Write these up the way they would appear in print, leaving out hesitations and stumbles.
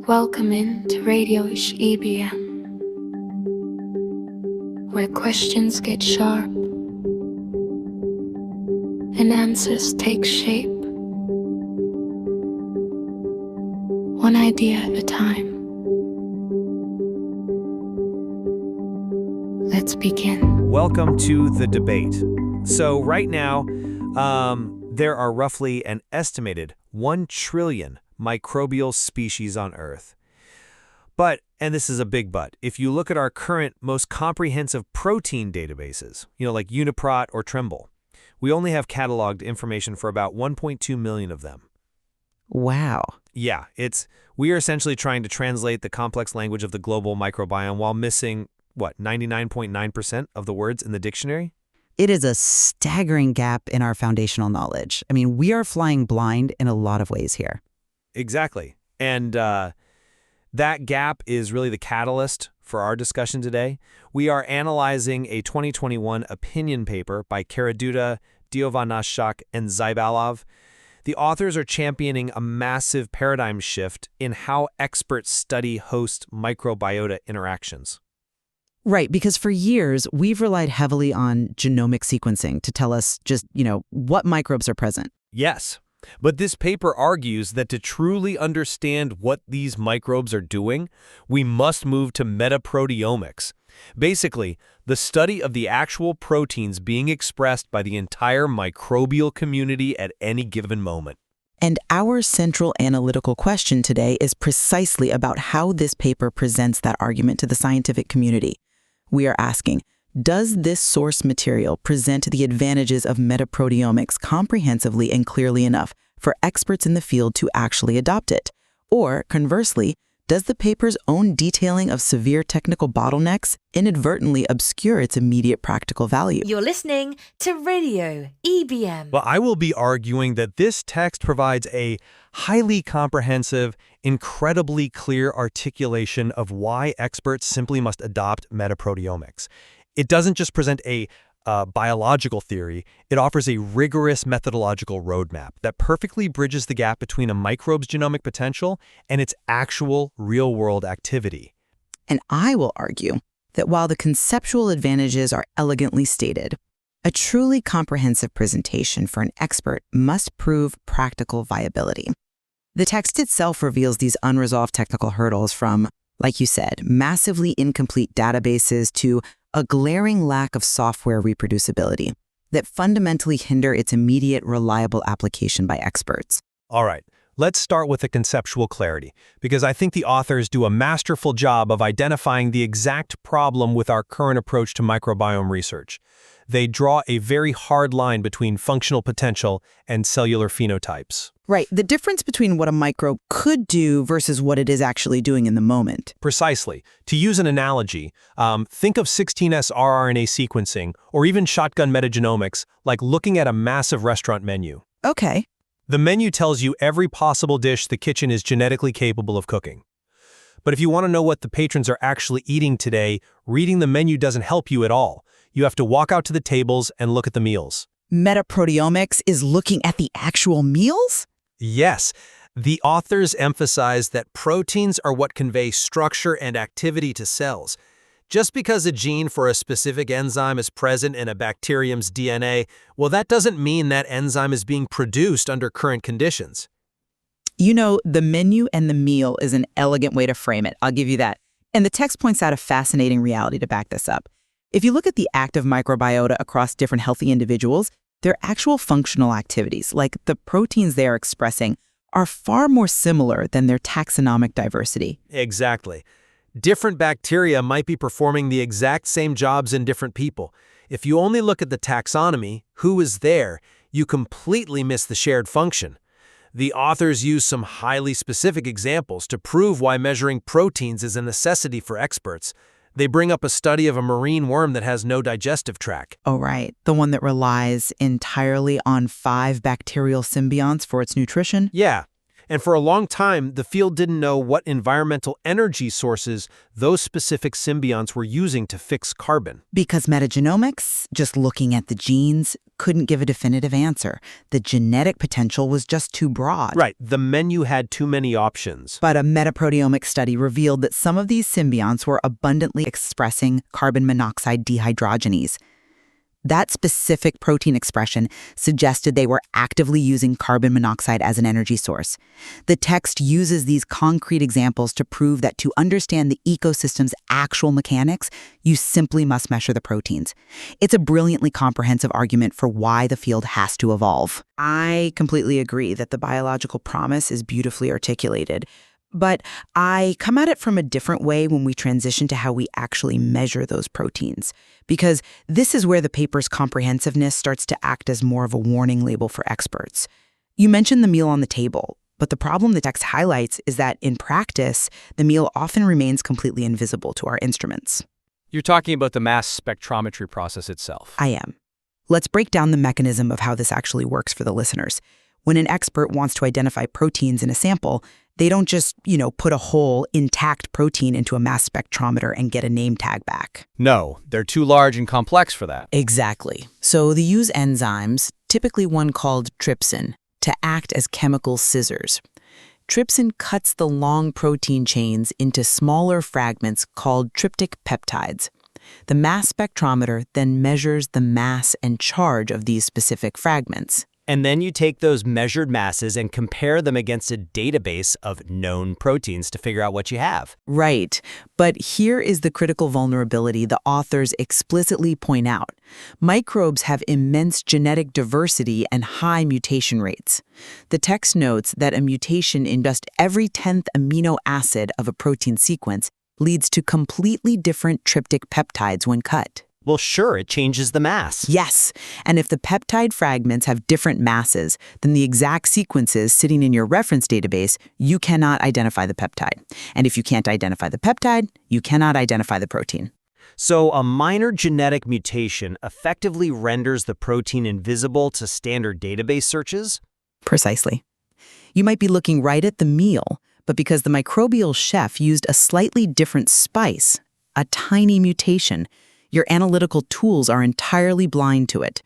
Welcome in to Radio-ish EBM, where questions get sharp and answers take shape, one idea at a time. Let's begin. Welcome to the debate. So right now, there are roughly an estimated 1 trillion microbial species on Earth. But, and this is a big but, if you look at our current most comprehensive protein databases, like UniProt or Trimble, we only have cataloged information for about 1.2 million of them. Wow. Yeah, we are essentially trying to translate the complex language of the global microbiome while missing, 99.9% of the words in the dictionary? It is a staggering gap in our foundational knowledge. I mean, we are flying blind in a lot of ways here. Exactly. And that gap is really the catalyst for our discussion today. We are analyzing a 2021 opinion paper by Karaduta, Diovanashchak, and Zybalov. The authors are championing a massive paradigm shift in how experts study host microbiota interactions. Right, because for years, we've relied heavily on genomic sequencing to tell us just, what microbes are present. Yes, but this paper argues that to truly understand what these microbes are doing, we must move to metaproteomics. Basically, the study of the actual proteins being expressed by the entire microbial community at any given moment. And our central analytical question today is precisely about how this paper presents that argument to the scientific community. We are asking, does this source material present the advantages of metaproteomics comprehensively and clearly enough for experts in the field to actually adopt it? Or, conversely, does the paper's own detailing of severe technical bottlenecks inadvertently obscure its immediate practical value? You're listening to Radio EBM. Well, I will be arguing that this text provides a highly comprehensive, incredibly clear articulation of why experts simply must adopt metaproteomics. It doesn't just present a biological theory, it offers a rigorous methodological roadmap that perfectly bridges the gap between a microbe's genomic potential and its actual real-world activity. And I will argue that while the conceptual advantages are elegantly stated, a truly comprehensive presentation for an expert must prove practical viability. The text itself reveals these unresolved technical hurdles from, like you said, massively incomplete databases to a glaring lack of software reproducibility that fundamentally hinder its immediate, reliable application by experts. All right, let's start with the conceptual clarity, because I think the authors do a masterful job of identifying the exact problem with our current approach to microbiome research. They draw a very hard line between functional potential and cellular phenotypes. Right, the difference between what a microbe could do versus what it is actually doing in the moment. Precisely. To use an analogy, think of 16S rRNA sequencing or even shotgun metagenomics like looking at a massive restaurant menu. Okay. The menu tells you every possible dish the kitchen is genetically capable of cooking. But if you want to know what the patrons are actually eating today, reading the menu doesn't help you at all. You have to walk out to the tables and look at the meals. Metaproteomics is looking at the actual meals? Yes, the authors emphasize that proteins are what convey structure and activity to cells. Just because a gene for a specific enzyme is present in a bacterium's DNA, well, that doesn't mean that enzyme is being produced under current conditions. The menu and the meal is an elegant way to frame it. I'll give you that. And the text points out a fascinating reality to back this up. If you look at the active microbiota across different healthy individuals, their actual functional activities, like the proteins they are expressing, are far more similar than their taxonomic diversity. Exactly. Different bacteria might be performing the exact same jobs in different people. If you only look at the taxonomy, who is there, you completely miss the shared function. The authors use some highly specific examples to prove why measuring proteins is a necessity for experts. They bring up a study of a marine worm that has no digestive tract. Oh, right. The one that relies entirely on 5 bacterial symbionts for its nutrition? Yeah. And for a long time, the field didn't know what environmental energy sources those specific symbionts were using to fix carbon. Because metagenomics, just looking at the genes, couldn't give a definitive answer. The genetic potential was just too broad. Right, the menu had too many options. But a metaproteomics study revealed that some of these symbionts were abundantly expressing carbon monoxide dehydrogenase. That specific protein expression suggested they were actively using carbon monoxide as an energy source. The text uses these concrete examples to prove that to understand the ecosystem's actual mechanics, you simply must measure the proteins. It's a brilliantly comprehensive argument for why the field has to evolve. I completely agree that the biological promise is beautifully articulated. But I come at it from a different way when we transition to how we actually measure those proteins. Because this is where the paper's comprehensiveness starts to act as more of a warning label for experts. You mentioned the meal on the table, but the problem the text highlights is that in practice, the meal often remains completely invisible to our instruments. You're talking about the mass spectrometry process itself. I am. Let's break down the mechanism of how this actually works for the listeners. When an expert wants to identify proteins in a sample, they don't just, put a whole intact protein into a mass spectrometer and get a name tag back. No, they're too large and complex for that. Exactly. So they use enzymes, typically one called trypsin, to act as chemical scissors. Trypsin cuts the long protein chains into smaller fragments called tryptic peptides. The mass spectrometer then measures the mass and charge of these specific fragments. And then you take those measured masses and compare them against a database of known proteins to figure out what you have. Right. But here is the critical vulnerability the authors explicitly point out. Microbes have immense genetic diversity and high mutation rates. The text notes that a mutation in just every 10th amino acid of a protein sequence leads to completely different tryptic peptides when cut. Well, sure, it changes the mass. Yes, and if the peptide fragments have different masses than the exact sequences sitting in your reference database, you cannot identify the peptide. And if you can't identify the peptide, you cannot identify the protein. So a minor genetic mutation effectively renders the protein invisible to standard database searches? Precisely. You might be looking right at the meal, but because the microbial chef used a slightly different spice, a tiny mutation, your analytical tools are entirely blind to it.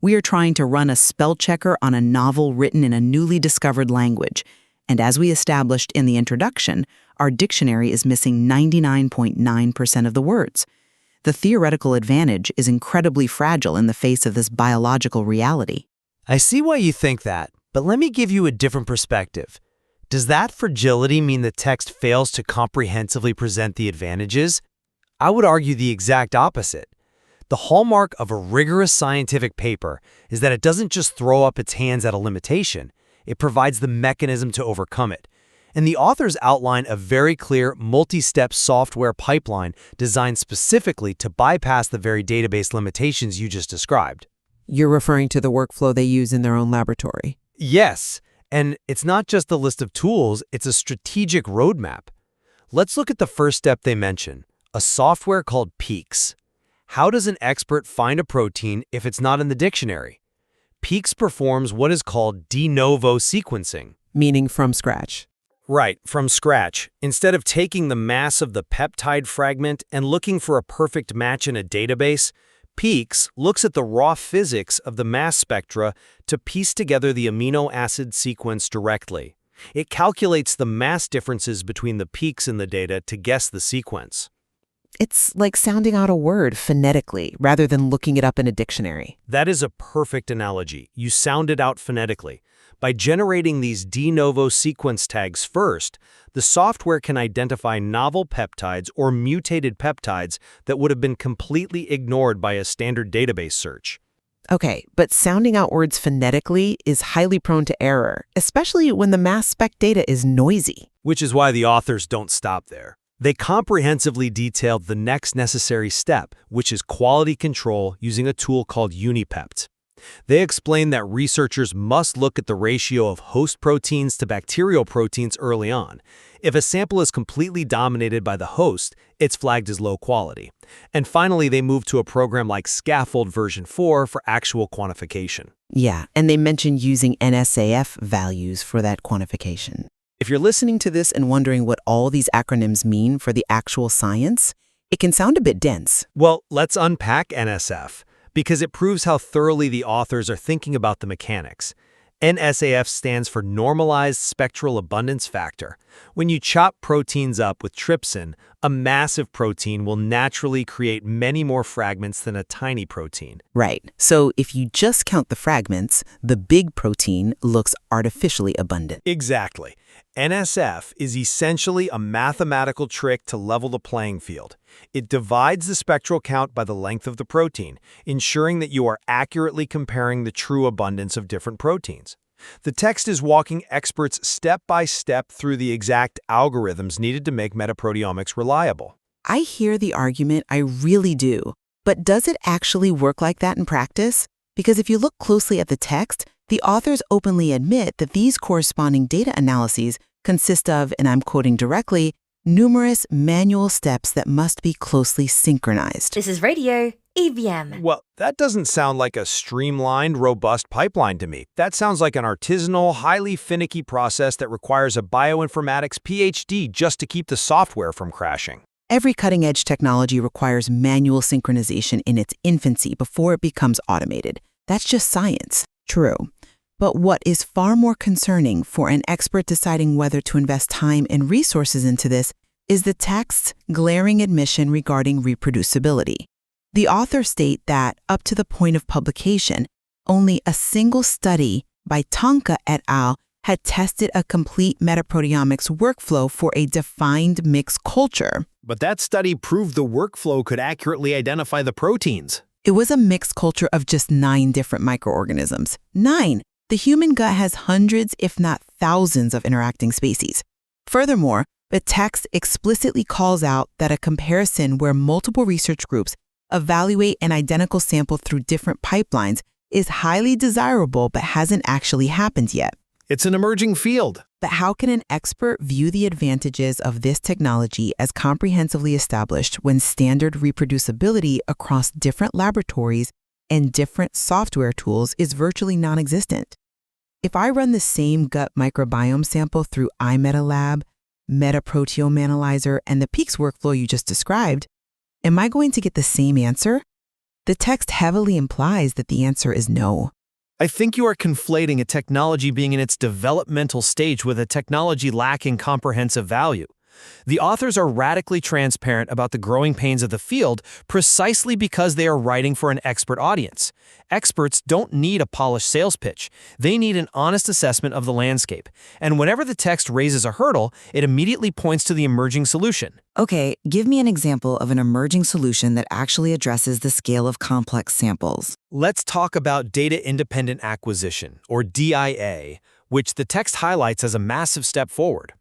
We are trying to run a spell checker on a novel written in a newly discovered language. And as we established in the introduction, our dictionary is missing 99.9% of the words. The theoretical advantage is incredibly fragile in the face of this biological reality. I see why you think that, but let me give you a different perspective. Does that fragility mean the text fails to comprehensively present the advantages? I would argue the exact opposite. The hallmark of a rigorous scientific paper is that it doesn't just throw up its hands at a limitation, it provides the mechanism to overcome it. And the authors outline a very clear multi-step software pipeline designed specifically to bypass the very database limitations you just described. You're referring to the workflow they use in their own laboratory. Yes, and it's not just a list of tools, it's a strategic roadmap. Let's look at the first step they mention. A software called Peaks. How does an expert find a protein if it's not in the dictionary? Peaks performs what is called de novo sequencing. Meaning from scratch. Right, from scratch. Instead of taking the mass of the peptide fragment and looking for a perfect match in a database, Peaks looks at the raw physics of the mass spectra to piece together the amino acid sequence directly. It calculates the mass differences between the peaks in the data to guess the sequence. It's like sounding out a word phonetically rather than looking it up in a dictionary. That is a perfect analogy. You sound it out phonetically. By generating these de novo sequence tags first, the software can identify novel peptides or mutated peptides that would have been completely ignored by a standard database search. Okay, but sounding out words phonetically is highly prone to error, especially when the mass spec data is noisy. Which is why the authors don't stop there. They comprehensively detailed the next necessary step, which is quality control using a tool called UniPept. They explain that researchers must look at the ratio of host proteins to bacterial proteins early on. If a sample is completely dominated by the host, it's flagged as low quality. And finally, they move to a program like Scaffold version 4 for actual quantification. Yeah, and they mentioned using NSAF values for that quantification. If you're listening to this and wondering what all these acronyms mean for the actual science, it can sound a bit dense. Well, let's unpack NSF, because it proves how thoroughly the authors are thinking about the mechanics. NSAF stands for Normalized Spectral Abundance Factor. When you chop proteins up with trypsin, a massive protein will naturally create many more fragments than a tiny protein. Right. So if you just count the fragments, the big protein looks artificially abundant. Exactly. NSF is essentially a mathematical trick to level the playing field. It divides the spectral count by the length of the protein, ensuring that you are accurately comparing the true abundance of different proteins. The text is walking experts step by step through the exact algorithms needed to make metaproteomics reliable. I hear the argument, I really do. But does it actually work like that in practice? Because if you look closely at the text, the authors openly admit that these corresponding data analyses consist of, and I'm quoting directly, numerous manual steps that must be closely synchronized. This is Radio EBM. Well, that doesn't sound like a streamlined, robust pipeline to me. That sounds like an artisanal, highly finicky process that requires a bioinformatics PhD just to keep the software from crashing. Every cutting-edge technology requires manual synchronization in its infancy before it becomes automated. That's just science. True. But what is far more concerning for an expert deciding whether to invest time and resources into this is the text's glaring admission regarding reproducibility. The authors state that, up to the point of publication, only a single study by Tonka et al. Had tested a complete metaproteomics workflow for a defined mixed culture. But that study proved the workflow could accurately identify the proteins. It was a mixed culture of just 9 different microorganisms. 9! The human gut has hundreds, if not thousands, of interacting species. Furthermore, the text explicitly calls out that a comparison where multiple research groups evaluate an identical sample through different pipelines is highly desirable but hasn't actually happened yet. It's an emerging field. But how can an expert view the advantages of this technology as comprehensively established when standard reproducibility across different laboratories and different software tools is virtually non-existent? If I run the same gut microbiome sample through iMetaLab, Metaproteome Analyzer, and the Peaks workflow you just described, am I going to get the same answer? The text heavily implies that the answer is no. I think you are conflating a technology being in its developmental stage with a technology lacking comprehensive value. The authors are radically transparent about the growing pains of the field precisely because they are writing for an expert audience. Experts don't need a polished sales pitch. They need an honest assessment of the landscape. And whenever the text raises a hurdle, it immediately points to the emerging solution. Okay, give me an example of an emerging solution that actually addresses the scale of complex samples. Let's talk about data-independent acquisition, or DIA, which the text highlights as a massive step forward.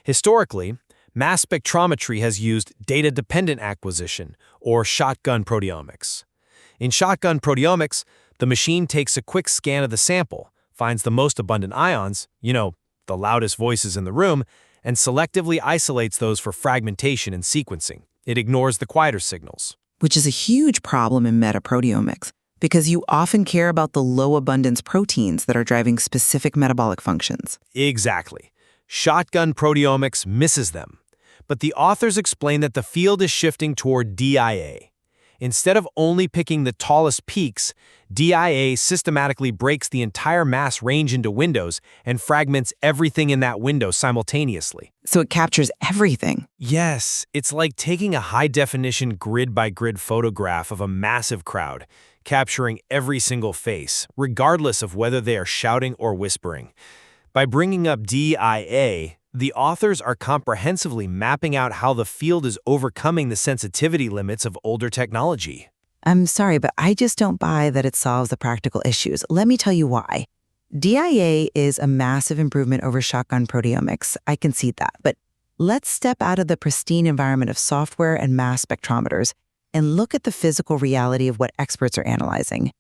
Historically, mass spectrometry has used data-dependent acquisition, or shotgun proteomics. In shotgun proteomics, the machine takes a quick scan of the sample, finds the most abundant ions, the loudest voices in the room, and selectively isolates those for fragmentation and sequencing. It ignores the quieter signals. Which is a huge problem in metaproteomics, because you often care about the low-abundance proteins that are driving specific metabolic functions. Exactly. Shotgun proteomics misses them. But the authors explain that the field is shifting toward DIA. Instead of only picking the tallest peaks, DIA systematically breaks the entire mass range into windows and fragments everything in that window simultaneously. So it captures everything. Yes, it's like taking a high-definition grid-by-grid photograph of a massive crowd, capturing every single face, regardless of whether they are shouting or whispering. By bringing up DIA, the authors are comprehensively mapping out how the field is overcoming the sensitivity limits of older technology. I'm sorry, but I just don't buy that it solves the practical issues. Let me tell you why. DIA is a massive improvement over shotgun proteomics. I concede that. But let's step out of the pristine environment of software and mass spectrometers and look at the physical reality of what experts are analyzing.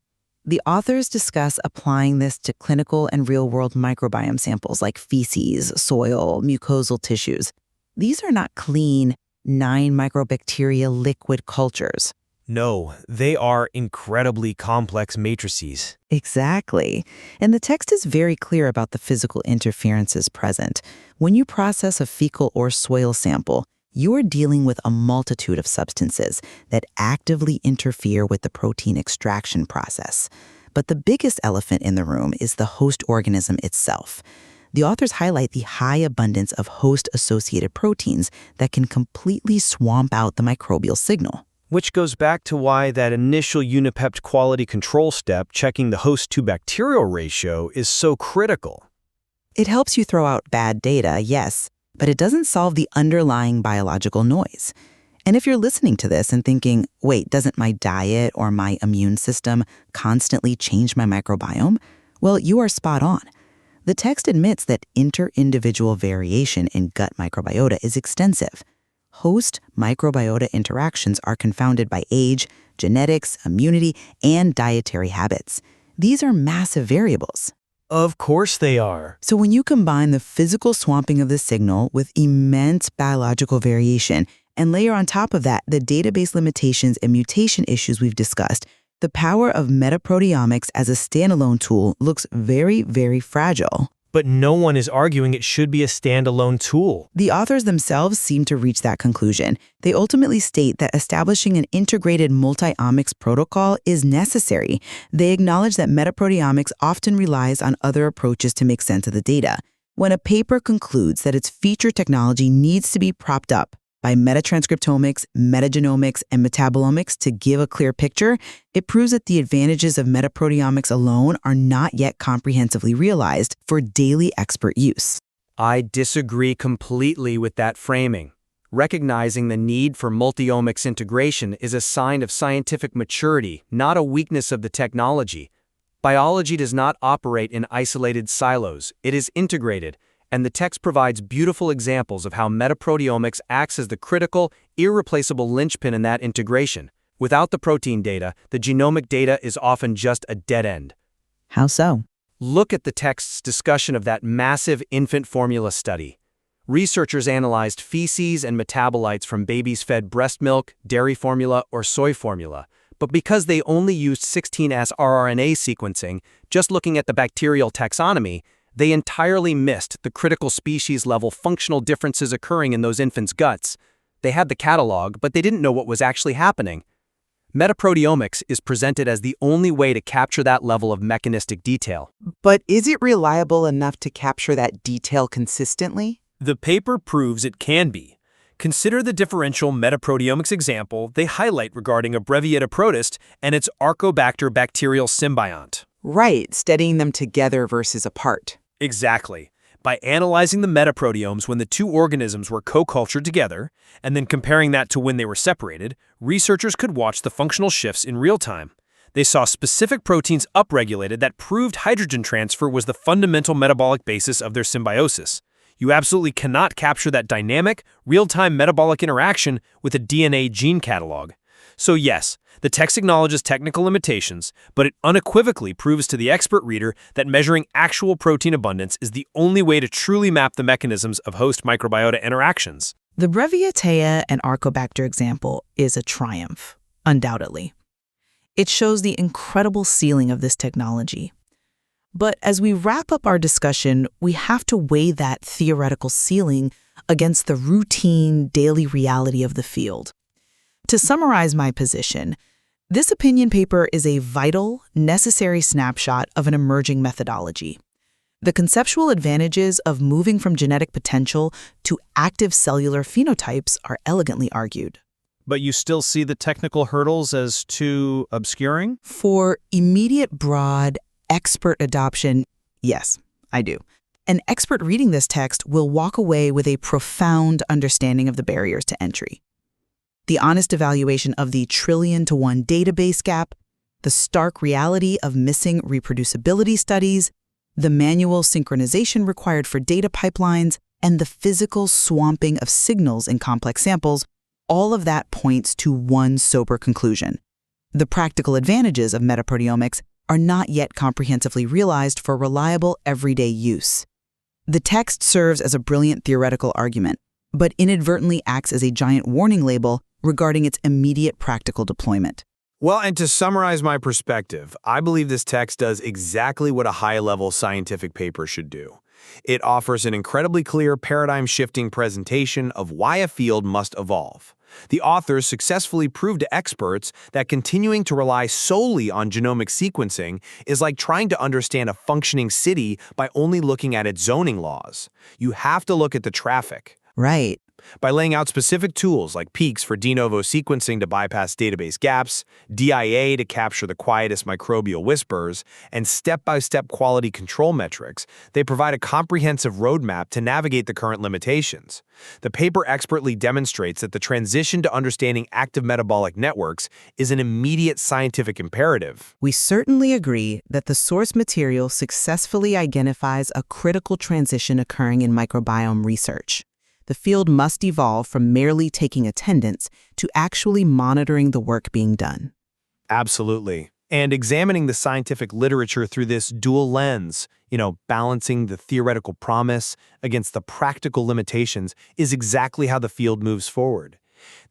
The authors discuss applying this to clinical and real-world microbiome samples like feces, soil, mucosal tissues. These are not clean, 9 microbacteria liquid cultures. No, they are incredibly complex matrices. Exactly. And the text is very clear about the physical interferences present. When you process a fecal or soil sample, you're dealing with a multitude of substances that actively interfere with the protein extraction process. But the biggest elephant in the room is the host organism itself. The authors highlight the high abundance of host-associated proteins that can completely swamp out the microbial signal. Which goes back to why that initial unipept quality control step, checking the host-to-bacterial ratio, is so critical. It helps you throw out bad data, yes, but it doesn't solve the underlying biological noise. And if you're listening to this and thinking, wait, doesn't my diet or my immune system constantly change my microbiome? Well, you are spot on. The text admits that inter-individual variation in gut microbiota is extensive. Host microbiota interactions are confounded by age, genetics, immunity, and dietary habits. These are massive variables. Of course they are. So when you combine the physical swamping of the signal with immense biological variation and layer on top of that the database limitations and mutation issues we've discussed, the power of metaproteomics as a standalone tool looks very, very fragile. But no one is arguing it should be a standalone tool. The authors themselves seem to reach that conclusion. They ultimately state that establishing an integrated multi-omics protocol is necessary. They acknowledge that metaproteomics often relies on other approaches to make sense of the data. When a paper concludes that its feature technology needs to be propped up by metatranscriptomics, metagenomics, and metabolomics to give a clear picture, it proves that the advantages of metaproteomics alone are not yet comprehensively realized for daily expert use. I disagree completely with that framing. Recognizing the need for multi-omics integration is a sign of scientific maturity, not a weakness of the technology. Biology does not operate in isolated silos. It is integrated, and the text provides beautiful examples of how metaproteomics acts as the critical, irreplaceable linchpin in that integration. Without the protein data, the genomic data is often just a dead end. How so? Look at the text's discussion of that massive infant formula study. Researchers analyzed feces and metabolites from babies fed breast milk, dairy formula, or soy formula. But because they only used 16S rRNA sequencing, just looking at the bacterial taxonomy, they entirely missed the critical species-level functional differences occurring in those infants' guts. They had the catalog, but they didn't know what was actually happening. Metaproteomics is presented as the only way to capture that level of mechanistic detail. But is it reliable enough to capture that detail consistently? The paper proves it can be. Consider the differential metaproteomics example they highlight regarding a Brevietta protist and its Archobacter bacterial symbiont. Right, studying them together versus apart. Exactly. By analyzing the metaproteomes when the two organisms were co-cultured together, and then comparing that to when they were separated, researchers could watch the functional shifts in real time. They saw specific proteins upregulated that proved hydrogen transfer was the fundamental metabolic basis of their symbiosis. You absolutely cannot capture that dynamic, real-time metabolic interaction with a DNA gene catalog. So yes, the text acknowledges technical limitations, but it unequivocally proves to the expert reader that measuring actual protein abundance is the only way to truly map the mechanisms of host microbiota interactions. The Breviatea and Archobacter example is a triumph, undoubtedly. It shows the incredible ceiling of this technology. But as we wrap up our discussion, we have to weigh that theoretical ceiling against the routine, daily reality of the field. To summarize my position, this opinion paper is a vital, necessary snapshot of an emerging methodology. The conceptual advantages of moving from genetic potential to active cellular phenotypes are elegantly argued. But you still see the technical hurdles as too obscuring? For immediate, broad, expert adoption, yes, I do. An expert reading this text will walk away with a profound understanding of the barriers to entry. The honest evaluation of the trillion-to-one database gap, the stark reality of missing reproducibility studies, the manual synchronization required for data pipelines, and the physical swamping of signals in complex samples, all of that points to one sober conclusion. The practical advantages of metaproteomics are not yet comprehensively realized for reliable everyday use. The text serves as a brilliant theoretical argument, but inadvertently acts as a giant warning label regarding its immediate practical deployment. Well, and to summarize my perspective, I believe this text does exactly what a high-level scientific paper should do. It offers an incredibly clear paradigm-shifting presentation of why a field must evolve. The authors successfully proved to experts that continuing to rely solely on genomic sequencing is like trying to understand a functioning city by only looking at its zoning laws. You have to look at the traffic. Right. By laying out specific tools like peaks for de novo sequencing to bypass database gaps, DIA to capture the quietest microbial whispers, and step-by-step quality control metrics, they provide a comprehensive roadmap to navigate the current limitations. The paper expertly demonstrates that the transition to understanding active metabolic networks is an immediate scientific imperative. We certainly agree that the source material successfully identifies a critical transition occurring in microbiome research. The field must evolve from merely taking attendance to actually monitoring the work being done. Absolutely. And examining the scientific literature through this dual lens, balancing the theoretical promise against the practical limitations, is exactly how the field moves forward.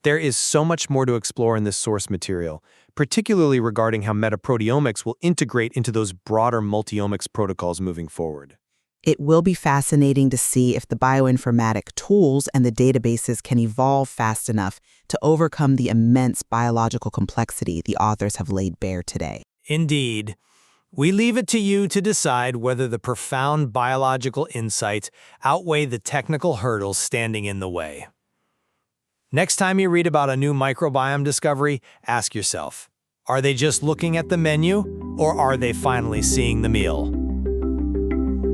There is so much more to explore in this source material, particularly regarding how metaproteomics will integrate into those broader multi-omics protocols moving forward. It will be fascinating to see if the bioinformatic tools and the databases can evolve fast enough to overcome the immense biological complexity the authors have laid bare today. Indeed. We leave it to you to decide whether the profound biological insights outweigh the technical hurdles standing in the way. Next time you read about a new microbiome discovery, ask yourself, are they just looking at the menu, or are they finally seeing the meal?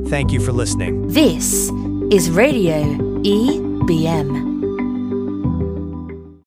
Thank you for listening. This is Radio EBM.